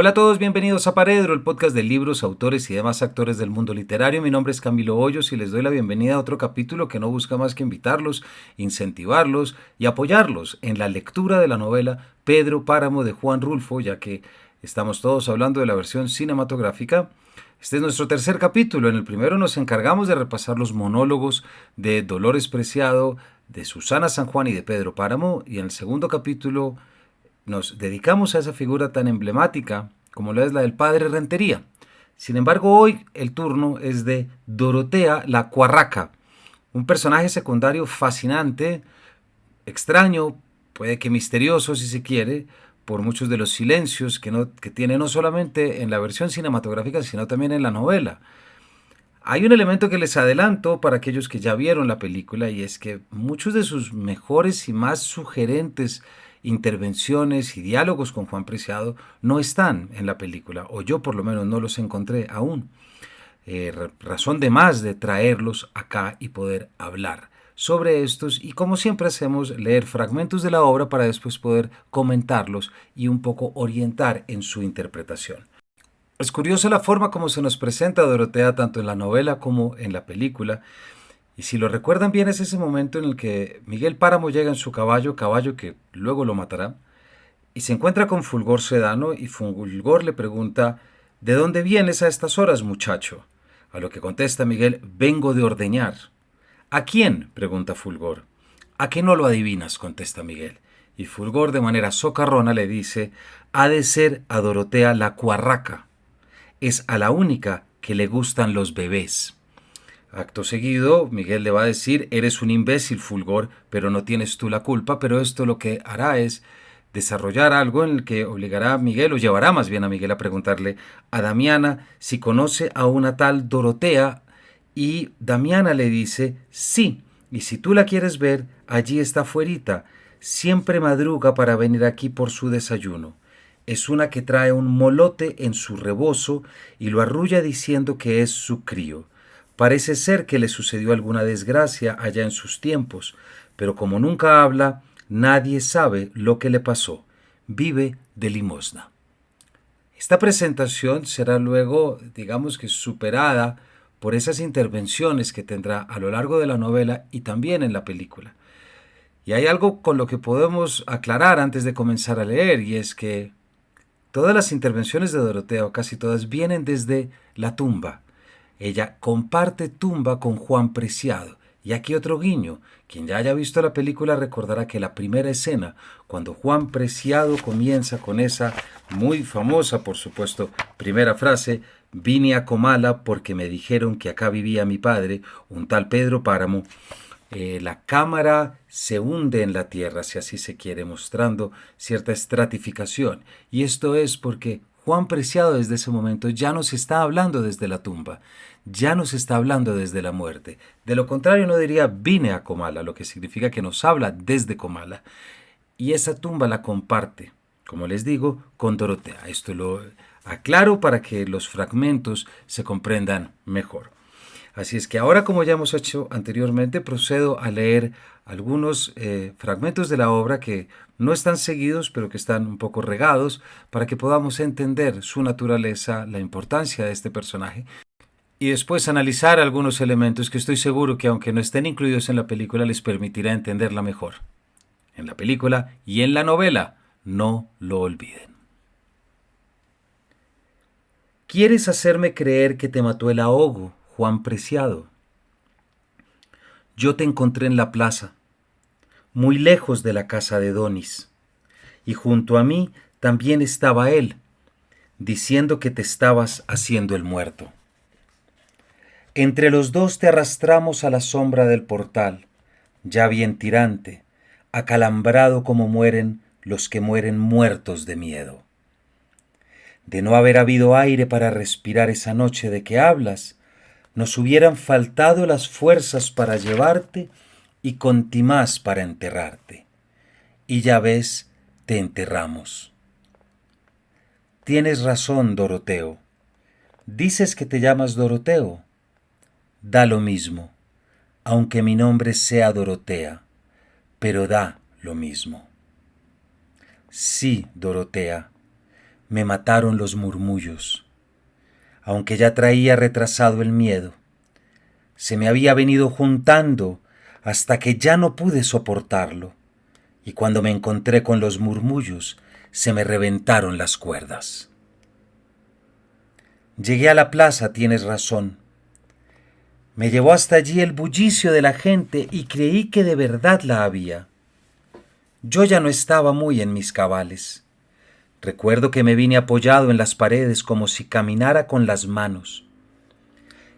Hola a todos, bienvenidos a Paredro, el podcast de libros, autores y demás actores del mundo literario. Mi nombre es Camilo Hoyos y les doy la bienvenida a otro capítulo que no busca más que invitarlos, incentivarlos y apoyarlos en la lectura de la novela Pedro Páramo de Juan Rulfo, ya que estamos todos hablando de la versión cinematográfica. Este es nuestro tercer capítulo. En el primero nos encargamos de repasar los monólogos de Dolores Preciado, de Susana San Juan y de Pedro Páramo, y en el segundo capítulo nos dedicamos a esa figura tan emblemática como lo es la del padre Rentería. Sin embargo, hoy el turno es de Dorotea la Cuarraca, un personaje secundario fascinante, extraño, puede que misterioso si se quiere, por muchos de los silencios que tiene no solamente en la versión cinematográfica, sino también en la novela. Hay un elemento que les adelanto para aquellos que ya vieron la película y es que muchos de sus mejores y más sugerentes intervenciones y diálogos con Juan Preciado no están en la película, o yo por lo menos no los encontré aún. Razón de más de traerlos acá y poder hablar sobre estos y como siempre hacemos leer fragmentos de la obra para después poder comentarlos y un poco orientar en su interpretación. Es curiosa la forma como se nos presenta a Dorotea tanto en la novela como en la película. Y si lo recuerdan bien es ese momento en el que Miguel Páramo llega en su caballo, caballo que luego lo matará, y se encuentra con Fulgor Sedano y Fulgor le pregunta ¿de dónde vienes a estas horas, muchacho? A lo que contesta Miguel, vengo de ordeñar. ¿A quién? Pregunta Fulgor. ¿A qué no lo adivinas? Contesta Miguel. Y Fulgor de manera socarrona le dice, ha de ser a Dorotea la Cuarraca. Es a la única que le gustan los bebés. Acto seguido, Miguel le va a decir, eres un imbécil, Fulgor, pero no tienes tú la culpa, pero esto lo que hará es desarrollar algo en el que obligará a Miguel, o llevará más bien a Miguel a preguntarle a Damiana si conoce a una tal Dorotea, y Damiana le dice, sí, y si tú la quieres ver, allí está fuerita, siempre madruga para venir aquí por su desayuno. Es una que trae un molote en su rebozo y lo arrulla diciendo que es su crío. Parece ser que le sucedió alguna desgracia allá en sus tiempos, pero como nunca habla, nadie sabe lo que le pasó. Vive de limosna. Esta presentación será luego, digamos que superada por esas intervenciones que tendrá a lo largo de la novela y también en la película. Y hay algo con lo que podemos aclarar antes de comenzar a leer, y es que todas las intervenciones de Dorotea, o casi todas, vienen desde la tumba. Ella comparte tumba con Juan Preciado. Y aquí otro guiño. Quien ya haya visto la película recordará que la primera escena, cuando Juan Preciado comienza con esa muy famosa, por supuesto, primera frase, vine a Comala porque me dijeron que acá vivía mi padre, un tal Pedro Páramo, la cámara se hunde en la tierra, si así se quiere, mostrando cierta estratificación. Y esto es porque Juan Preciado desde ese momento ya nos está hablando desde la tumba, ya nos está hablando desde la muerte. De lo contrario no diría vine a Comala, lo que significa que nos habla desde Comala. Y esa tumba la comparte, como les digo, con Dorotea. Esto lo aclaro para que los fragmentos se comprendan mejor. Así es que ahora, como ya hemos hecho anteriormente, procedo a leer algunos fragmentos de la obra que no están seguidos, pero que están un poco regados, para que podamos entender su naturaleza, la importancia de este personaje, y después analizar algunos elementos que estoy seguro que, aunque no estén incluidos en la película, les permitirá entenderla mejor. En la película y en la novela, no lo olviden. ¿Quieres hacerme creer que te mató el ahogo, Juan Preciado? Yo te encontré en la plaza, muy lejos de la casa de Donis, y junto a mí también estaba él, diciendo que te estabas haciendo el muerto. Entre los dos te arrastramos a la sombra del portal, ya bien tirante, acalambrado como mueren los que mueren muertos de miedo. De no haber habido aire para respirar esa noche de que hablas, nos hubieran faltado las fuerzas para llevarte y contimás para enterrarte. Y ya ves, te enterramos. Tienes razón, Doroteo. Dices que te llamas Doroteo. Da lo mismo, aunque mi nombre sea Dorotea, pero da lo mismo. Sí, Dorotea, Me mataron los murmullos, aunque ya traía retrasado el miedo. Se me había venido juntando hasta que ya no pude soportarlo, y cuando me encontré con los murmullos, se me reventaron las cuerdas. Llegué a la plaza, tienes razón. Me llevó hasta allí el bullicio de la gente y creí que de verdad la había. Yo ya no estaba muy en mis cabales. Recuerdo que me vine apoyado en las paredes como si caminara con las manos.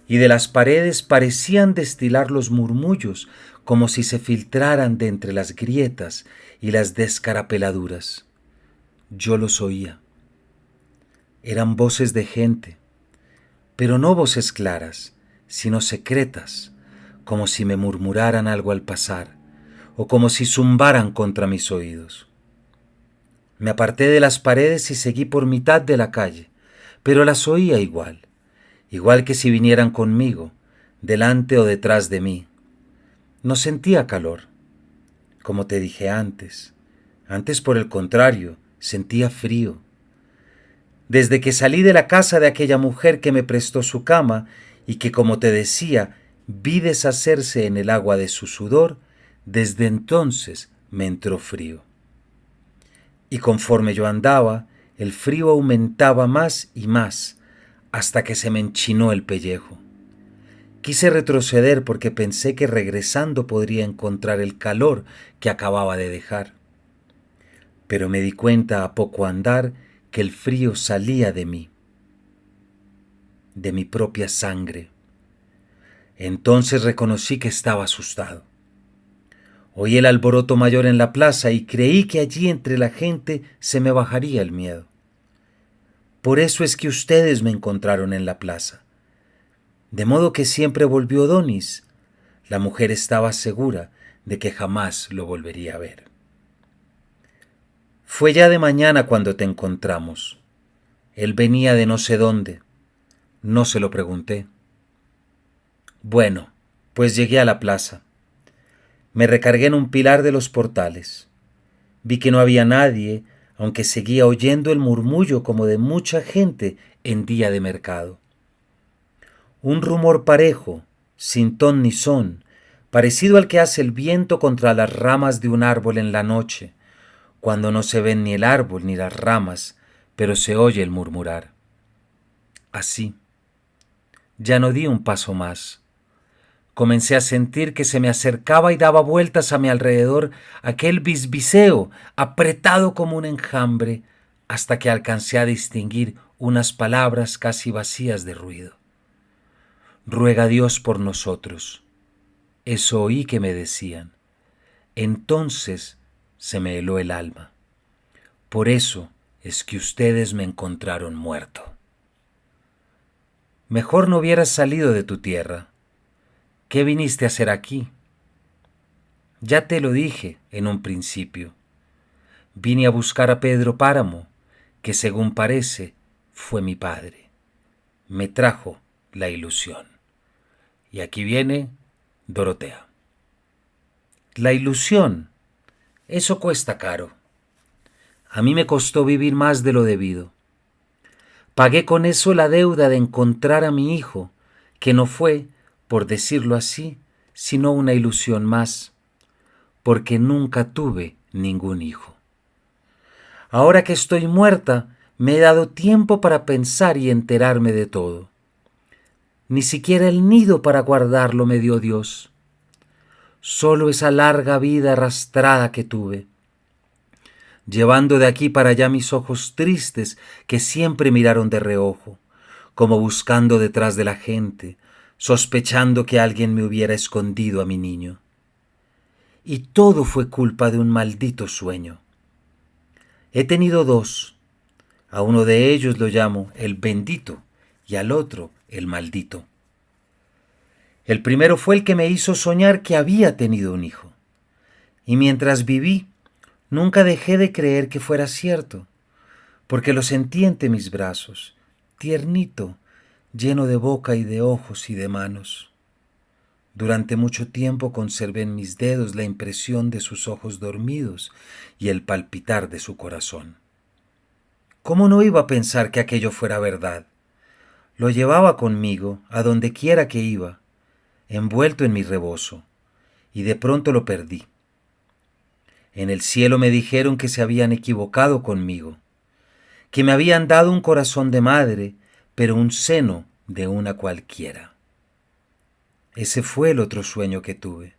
Y de las paredes parecían destilar los murmullos como si se filtraran de entre las grietas y las descarapeladuras. Yo los oía. Eran voces de gente, pero no voces claras, sino secretas, como si me murmuraran algo al pasar, o como si zumbaran contra mis oídos. Me aparté de las paredes y seguí por mitad de la calle, pero las oía igual que si vinieran conmigo, delante o detrás de mí. No sentía calor, como te dije antes. Antes, por el contrario, sentía frío. Desde que salí de la casa de aquella mujer que me prestó su cama y que, como te decía, vi deshacerse en el agua de su sudor, desde entonces me entró frío. Y conforme yo andaba, el frío aumentaba más y más, hasta que se me enchinó el pellejo. Quise retroceder porque pensé que regresando podría encontrar el calor que acababa de dejar. Pero me di cuenta a poco andar que el frío salía de mí, de mi propia sangre. Entonces reconocí que estaba asustado. Oí el alboroto mayor en la plaza y creí que allí entre la gente se me bajaría el miedo. Por eso es que ustedes me encontraron en la plaza. De modo que siempre volvió Donis. La mujer estaba segura de que jamás lo volvería a ver. Fue ya de mañana cuando te encontramos. Él venía de no sé dónde. No se lo pregunté. Bueno, pues llegué a la plaza. Me recargué en un pilar de los portales. Vi que no había nadie, aunque seguía oyendo el murmullo como de mucha gente en día de mercado. Un rumor parejo, sin ton ni son, parecido al que hace el viento contra las ramas de un árbol en la noche, cuando no se ven ni el árbol ni las ramas, pero se oye el murmurar. Así. Ya no di un paso más. Comencé a sentir que se me acercaba y daba vueltas a mi alrededor aquel bisbiseo, apretado como un enjambre, hasta que alcancé a distinguir unas palabras casi vacías de ruido. Ruega a Dios por nosotros. Eso oí que me decían. Entonces se me heló el alma. Por eso es que ustedes me encontraron muerto. Mejor no hubieras salido de tu tierra. ¿Qué viniste a hacer aquí? Ya te lo dije en un principio. Vine a buscar a Pedro Páramo, que según parece fue mi padre. Me trajo la ilusión. Y aquí viene Dorotea. La ilusión, eso cuesta caro. A mí me costó vivir más de lo debido. Pagué con eso la deuda de encontrar a mi hijo, que no fue, por decirlo así, sino una ilusión más, porque nunca tuve ningún hijo. Ahora que estoy muerta, me he dado tiempo para pensar y enterarme de todo. Ni siquiera el nido para guardarlo me dio Dios. Solo esa larga vida arrastrada que tuve, llevando de aquí para allá mis ojos tristes que siempre miraron de reojo, como buscando detrás de la gente, sospechando que alguien me hubiera escondido a mi niño. Y todo fue culpa de un maldito sueño. He tenido dos. A uno de ellos lo llamo el bendito y al otro el maldito. El primero fue el que me hizo soñar que había tenido un hijo. Y mientras viví, nunca dejé de creer que fuera cierto, porque lo sentí entre mis brazos, tiernito, lleno de boca y de ojos y de manos. Durante mucho tiempo conservé en mis dedos la impresión de sus ojos dormidos y el palpitar de su corazón. ¿Cómo no iba a pensar que aquello fuera verdad? Lo llevaba conmigo a donde quiera que iba, envuelto en mi rebozo, y de pronto lo perdí. En el cielo me dijeron que se habían equivocado conmigo, que me habían dado un corazón de madre, pero un seno de una cualquiera. Ese fue el otro sueño que tuve.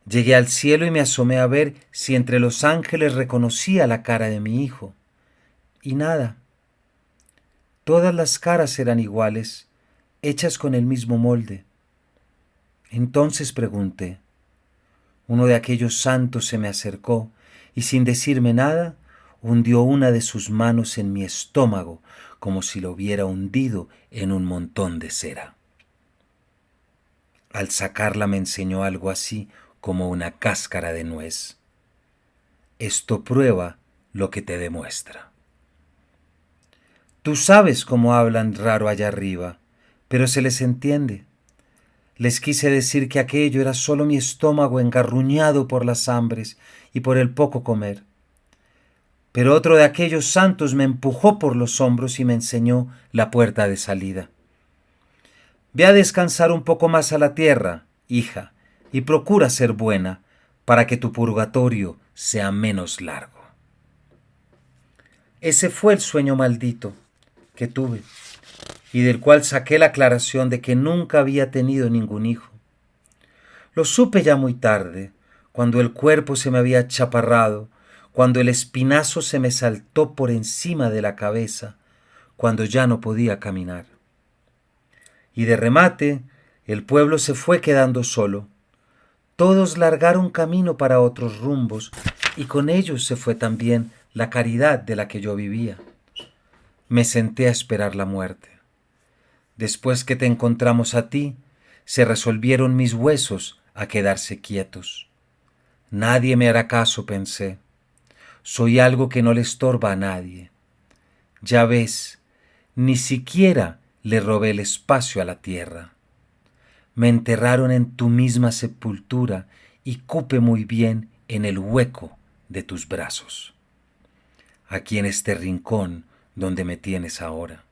Llegué al cielo y me asomé a ver si entre los ángeles reconocía la cara de mi hijo. Y nada. Todas las caras eran iguales, hechas con el mismo molde. Entonces pregunté. Uno de aquellos santos se me acercó y sin decirme nada, hundió una de sus manos en mi estómago como si lo hubiera hundido en un montón de cera. Al sacarla me enseñó algo así como una cáscara de nuez. Esto prueba lo que te demuestra. Tú sabes cómo hablan raro allá arriba, pero se les entiende. Les quise decir que aquello era solo mi estómago engarruñado por las hambres y por el poco comer. Pero otro de aquellos santos me empujó por los hombros y me enseñó la puerta de salida. Ve a descansar un poco más a la tierra, hija, y procura ser buena, para que tu purgatorio sea menos largo. Ese fue el sueño maldito que tuve, y del cual saqué la aclaración de que nunca había tenido ningún hijo. Lo supe ya muy tarde, cuando el cuerpo se me había achaparrado, cuando el espinazo se me saltó por encima de la cabeza, cuando ya no podía caminar. Y de remate, el pueblo se fue quedando solo. Todos largaron camino para otros rumbos, y con ellos se fue también la caridad de la que yo vivía. Me senté a esperar la muerte. Después que te encontramos a ti, se resolvieron mis huesos a quedarse quietos. Nadie me hará caso, pensé. Soy algo que no le estorba a nadie. Ya ves, ni siquiera le robé el espacio a la tierra. Me enterraron en tu misma sepultura y cupe muy bien en el hueco de tus brazos. Aquí en este rincón donde me tienes ahora.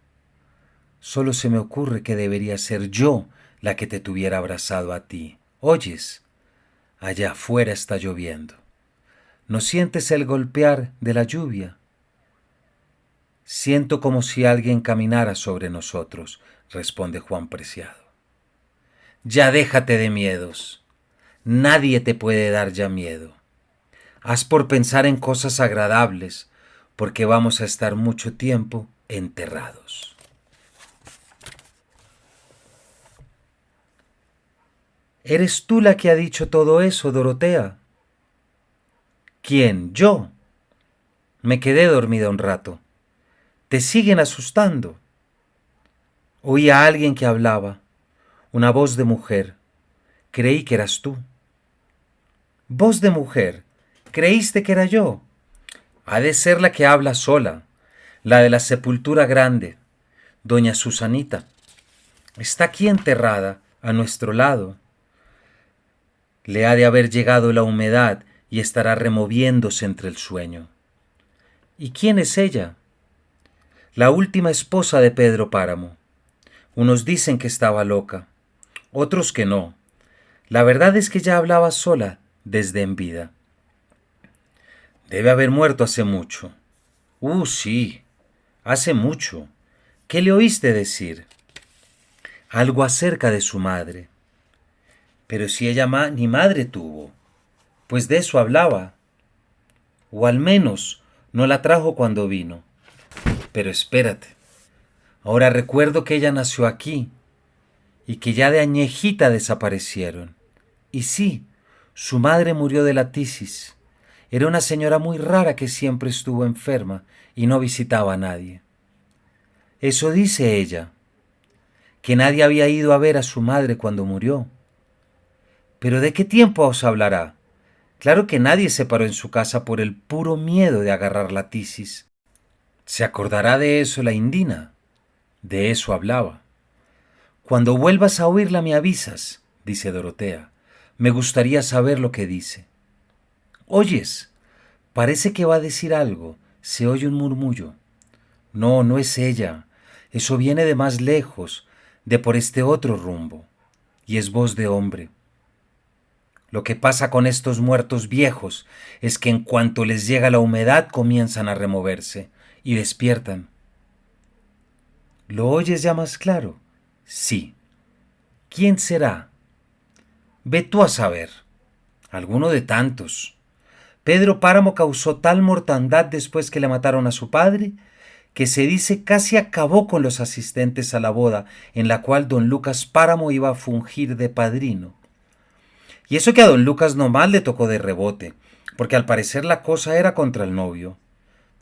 Solo se me ocurre que debería ser yo la que te tuviera abrazado a ti. ¿Oyes? Allá afuera está lloviendo. ¿No sientes el golpear de la lluvia? Siento como si alguien caminara sobre nosotros, responde Juan Preciado. Ya déjate de miedos. Nadie te puede dar ya miedo. Haz por pensar en cosas agradables, porque vamos a estar mucho tiempo enterrados. ¿Eres tú la que ha dicho todo eso, Dorotea? ¿Quién? ¿Yo? Me quedé dormida un rato. ¿Te siguen asustando? Oí a alguien que hablaba, una voz de mujer. Creí que eras tú. Voz de mujer. ¿Creíste que era yo? Ha de ser la que habla sola, la de la sepultura grande, doña Susanita. Está aquí enterrada, a nuestro lado. Le ha de haber llegado la humedad y estará removiéndose entre el sueño. ¿Y quién es ella? La última esposa de Pedro Páramo. Unos dicen que estaba loca, otros que no. La verdad es que ya hablaba sola desde en vida. Debe haber muerto hace mucho. Sí, hace mucho. ¿Qué le oíste decir? Algo acerca de su madre. Pero si ella ni madre tuvo, pues de eso hablaba. O al menos no la trajo cuando vino. Pero espérate, ahora recuerdo que ella nació aquí y que ya de añejita desaparecieron. Y sí, su madre murió de la tisis. Era una señora muy rara que siempre estuvo enferma y no visitaba a nadie. Eso dice ella, que nadie había ido a ver a su madre cuando murió. ¿Pero de qué tiempo os hablará? Claro que nadie se paró en su casa por el puro miedo de agarrar la tisis. ¿Se acordará de eso la Indina? De eso hablaba. Cuando vuelvas a oírla me avisas, dice Dorotea. Me gustaría saber lo que dice. Oyes, parece que va a decir algo. Se oye un murmullo. No, no es ella. Eso viene de más lejos, de por este otro rumbo. Y es voz de hombre. Lo que pasa con estos muertos viejos es que en cuanto les llega la humedad comienzan a removerse y despiertan. ¿Lo oyes ya más claro? Sí. ¿Quién será? Ve tú a saber. Alguno de tantos. Pedro Páramo causó tal mortandad después que le mataron a su padre, que se dice casi acabó con los asistentes a la boda en la cual don Lucas Páramo iba a fungir de padrino. Y eso que a don Lucas nomás le tocó de rebote, porque al parecer la cosa era contra el novio.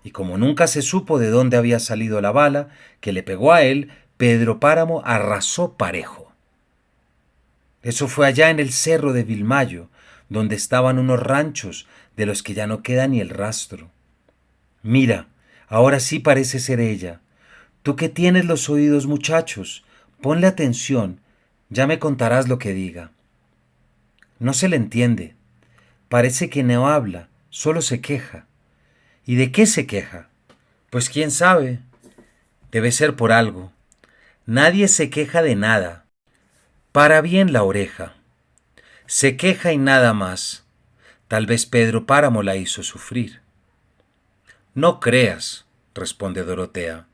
Y como nunca se supo de dónde había salido la bala que le pegó a él, Pedro Páramo arrasó parejo. Eso fue allá en el cerro de Vilmayo, donde estaban unos ranchos de los que ya no queda ni el rastro. Mira, ahora sí parece ser ella. Tú que tienes los oídos, muchachos, ponle atención, ya me contarás lo que diga. No se le entiende. Parece que no habla, solo se queja. ¿Y de qué se queja? Pues quién sabe. Debe ser por algo. Nadie se queja de nada. Para bien la oreja. Se queja y nada más. Tal vez Pedro Páramo la hizo sufrir. No creas, responde Dorotea.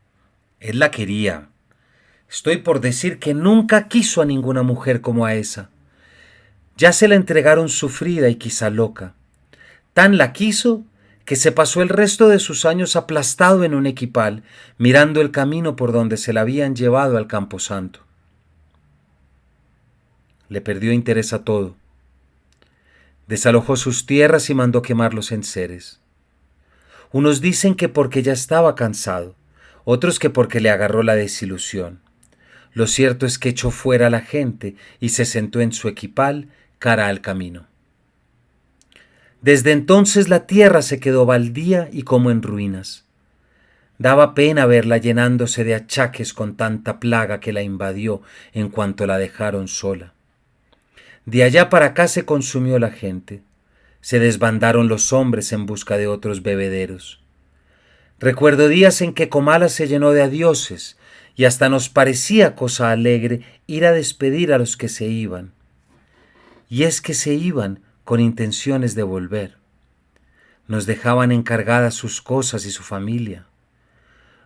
Él la quería. Estoy por decir que nunca quiso a ninguna mujer como a esa. Ya se la entregaron sufrida y quizá loca. Tan la quiso que se pasó el resto de sus años aplastado en un equipal, mirando el camino por donde se la habían llevado al camposanto. Le perdió interés a todo. Desalojó sus tierras y mandó quemar los enseres. Unos dicen que porque ya estaba cansado, otros que porque le agarró la desilusión. Lo cierto es que echó fuera a la gente y se sentó en su equipal cara al camino. Desde entonces la tierra se quedó baldía y como en ruinas. Daba pena verla llenándose de achaques con tanta plaga que la invadió en cuanto la dejaron sola. De allá para acá se consumió la gente. Se desbandaron los hombres en busca de otros bebederos. Recuerdo días en que Comala se llenó de adioses y hasta nos parecía cosa alegre ir a despedir a los que se iban. Y es que se iban con intenciones de volver. Nos dejaban encargadas sus cosas y su familia.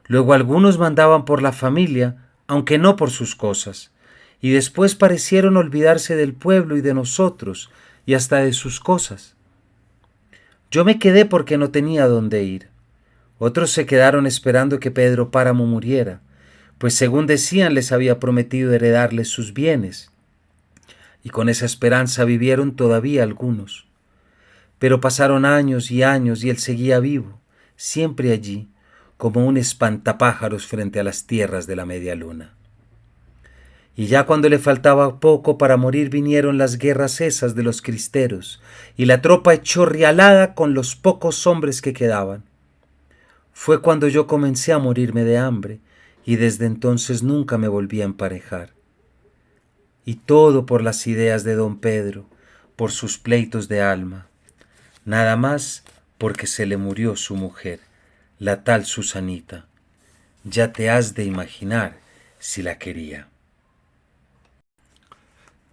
Luego algunos mandaban por la familia, aunque no por sus cosas, y después parecieron olvidarse del pueblo y de nosotros, y hasta de sus cosas. Yo me quedé porque no tenía dónde ir. Otros se quedaron esperando que Pedro Páramo muriera, pues según decían les había prometido heredarles sus bienes, y con esa esperanza vivieron todavía algunos. Pero pasaron años y años y él seguía vivo, siempre allí, como un espantapájaros frente a las tierras de la media luna. Y ya cuando le faltaba poco para morir vinieron las guerras esas de los cristeros, y la tropa echó rialada con los pocos hombres que quedaban. Fue cuando yo comencé a morirme de hambre, y desde entonces nunca me volví a emparejar. Y todo por las ideas de don Pedro, por sus pleitos de alma. Nada más porque se le murió su mujer, la tal Susanita. Ya te has de imaginar si la quería.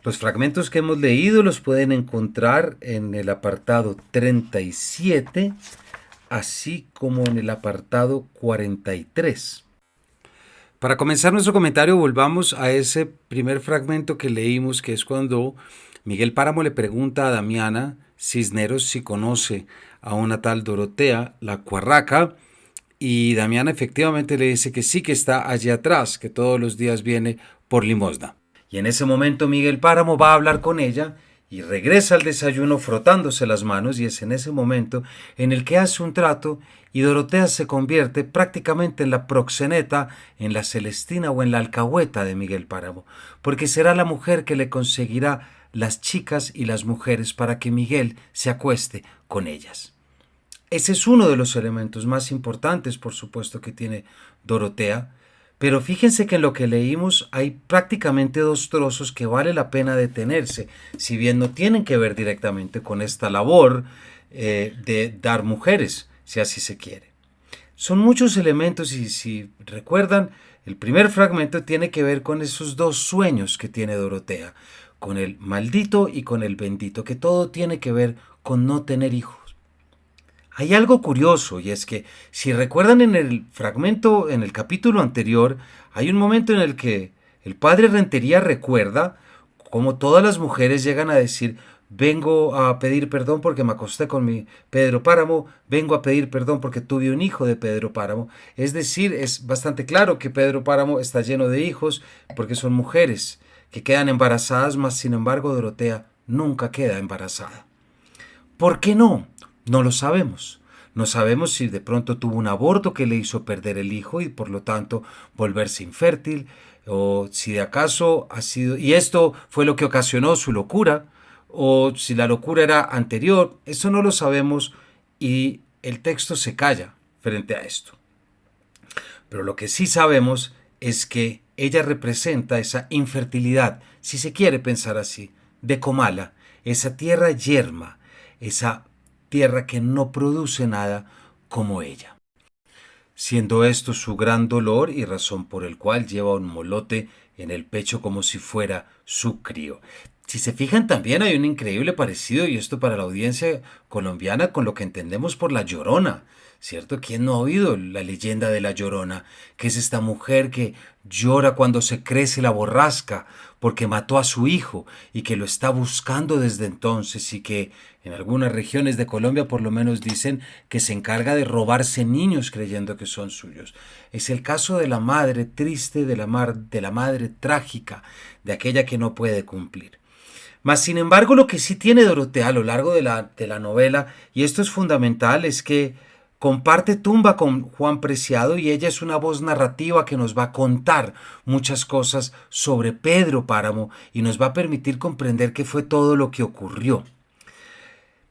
Los fragmentos que hemos leído los pueden encontrar en el apartado 37, así como en el apartado 43. Para comenzar nuestro comentario, volvamos a ese primer fragmento que leímos, que es cuando Miguel Páramo le pregunta a Damiana Cisneros si conoce a una tal Dorotea, la Cuarraca, y Damiana efectivamente le dice que sí, que está allí atrás, que todos los días viene por limosna. Y en ese momento Miguel Páramo va a hablar con ella y regresa al desayuno frotándose las manos, y es en ese momento en el que hace un trato y Dorotea se convierte prácticamente en la proxeneta, en la Celestina o en la alcahueta de Miguel Páramo, porque será la mujer que le conseguirá las chicas y las mujeres para que Miguel se acueste con ellas. Ese es uno de los elementos más importantes, por supuesto, que tiene Dorotea, pero fíjense que en lo que leímos hay prácticamente dos trozos que vale la pena detenerse, si bien no tienen que ver directamente con esta labor de dar mujeres, si así se quiere. Son muchos elementos y si recuerdan, el primer fragmento tiene que ver con esos dos sueños que tiene Dorotea, con el maldito y con el bendito, que todo tiene que ver con no tener hijos. Hay algo curioso y es que si recuerdan en el fragmento, en el capítulo anterior, hay un momento en el que el padre Rentería recuerda cómo todas las mujeres llegan a decir: vengo a pedir perdón porque me acosté con mi Pedro Páramo, vengo a pedir perdón porque tuve un hijo de Pedro Páramo. Es decir, es bastante claro que Pedro Páramo está lleno de hijos porque son mujeres que quedan embarazadas, mas sin embargo Dorotea nunca queda embarazada. ¿Por qué no? No lo sabemos. No sabemos si de pronto tuvo un aborto que le hizo perder el hijo y por lo tanto volverse infértil, o si de acaso ha sido, y esto fue lo que ocasionó su locura, o si la locura era anterior. Eso no lo sabemos y el texto se calla frente a esto. Pero lo que sí sabemos es que ella representa esa infertilidad, si se quiere pensar así, de Comala, esa tierra yerma, esa tierra que no produce nada como ella. Siendo esto su gran dolor y razón por el cual lleva un molote en el pecho como si fuera su crío. Si se fijan, también hay un increíble parecido, y esto para la audiencia colombiana, con lo que entendemos por La Llorona, ¿cierto? ¿Quién no ha oído la leyenda de La Llorona? Que es esta mujer que llora cuando se crece la borrasca porque mató a su hijo y que lo está buscando desde entonces, y que en algunas regiones de Colombia por lo menos dicen que se encarga de robarse niños creyendo que son suyos. Es el caso de la madre triste, de la madre trágica, de aquella que no puede cumplir. Mas, sin embargo, lo que sí tiene Dorotea a lo largo de la novela, y esto es fundamental, es que comparte tumba con Juan Preciado y ella es una voz narrativa que nos va a contar muchas cosas sobre Pedro Páramo y nos va a permitir comprender qué fue todo lo que ocurrió.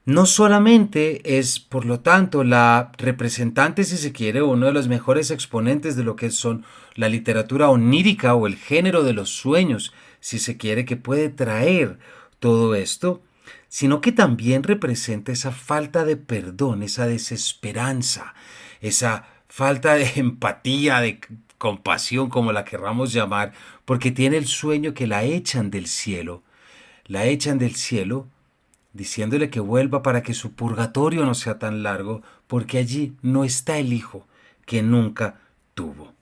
No solamente es, por lo tanto, la representante, si se quiere, uno de los mejores exponentes de lo que son la literatura onírica o el género de los sueños, si se quiere, que puede traer todo esto, sino que también representa esa falta de perdón, esa desesperanza, esa falta de empatía, de compasión, como la querramos llamar, porque tiene el sueño que la echan del cielo, diciéndole que vuelva para que su purgatorio no sea tan largo, porque allí no está el hijo que nunca tuvo.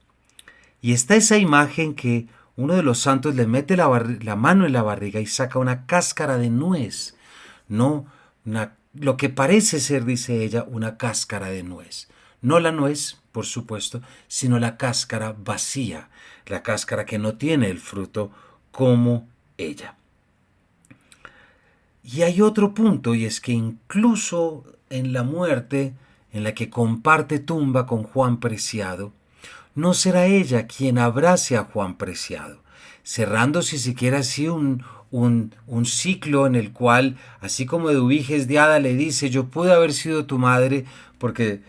Y está esa imagen que uno de los santos le mete la mano en la barriga y saca una cáscara de nuez, no lo que parece ser, dice ella, una cáscara de nuez. No la nuez, por supuesto, sino la cáscara vacía, la cáscara que no tiene el fruto como ella. Y hay otro punto, y es que incluso en la muerte, en la que comparte tumba con Juan Preciado, no será ella quien abrace a Juan Preciado, cerrando si siquiera así un ciclo en el cual, así como Eduviges de Hada le dice: yo pude haber sido tu madre porque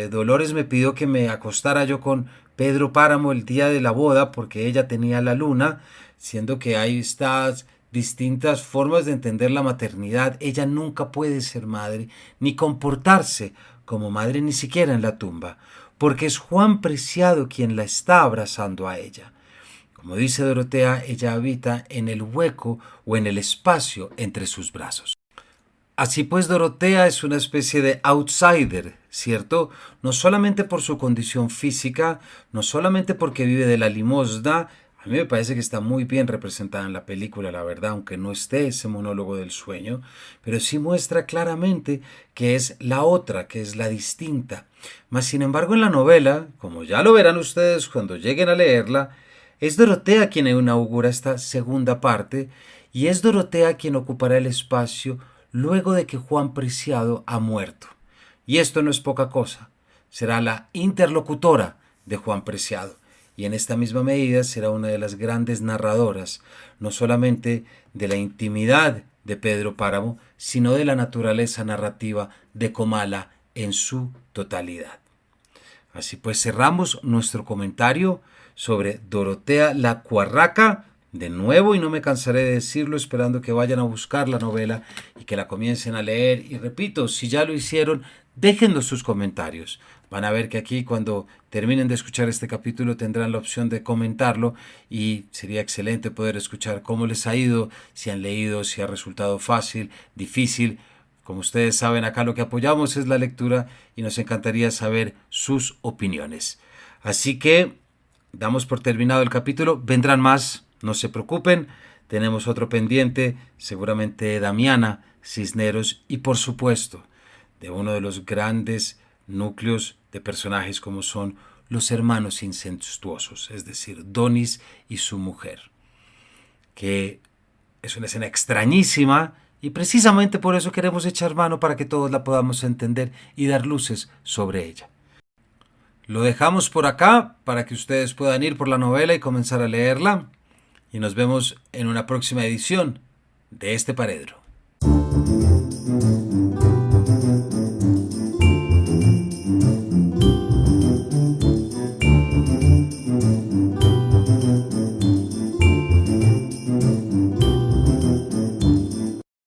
Dolores me pidió que me acostara yo con Pedro Páramo el día de la boda porque ella tenía la luna, siendo que hay estas distintas formas de entender la maternidad. Ella nunca puede ser madre ni comportarse como madre, ni siquiera en la tumba, porque es Juan Preciado quien la está abrazando a ella. Como dice Dorotea, ella habita en el hueco o en el espacio entre sus brazos. Así pues, Dorotea es una especie de outsider, ¿cierto? No solamente por su condición física, no solamente porque vive de la limosna. A mí me parece que está muy bien representada en la película, la verdad, aunque no esté ese monólogo del sueño, pero sí muestra claramente que es la otra, que es la distinta. Mas, sin embargo, en la novela, como ya lo verán ustedes cuando lleguen a leerla, es Dorotea quien inaugura esta segunda parte, y es Dorotea quien ocupará el espacio luego de que Juan Preciado ha muerto. Y esto no es poca cosa, será la interlocutora de Juan Preciado, y en esta misma medida será una de las grandes narradoras, no solamente de la intimidad de Pedro Páramo, sino de la naturaleza narrativa de Comala en su totalidad. Así pues, cerramos nuestro comentario sobre Dorotea la Cuarraca, de nuevo, y no me cansaré de decirlo, esperando que vayan a buscar la novela y que la comiencen a leer. Y repito, si ya lo hicieron, déjennos sus comentarios. Van a ver que aquí cuando terminen de escuchar este capítulo tendrán la opción de comentarlo y sería excelente poder escuchar cómo les ha ido, si han leído, si ha resultado fácil, difícil. Como ustedes saben, acá lo que apoyamos es la lectura y nos encantaría saber sus opiniones. Así que damos por terminado el capítulo. Vendrán más, no se preocupen. Tenemos otro pendiente, seguramente de Damiana Cisneros y por supuesto de uno de los grandes núcleos de personajes como son los hermanos incestuosos, es decir, Donis y su mujer, que es una escena extrañísima y precisamente por eso queremos echar mano para que todos la podamos entender y dar luces sobre ella. Lo dejamos por acá para que ustedes puedan ir por la novela y comenzar a leerla y nos vemos en una próxima edición de este Paredro.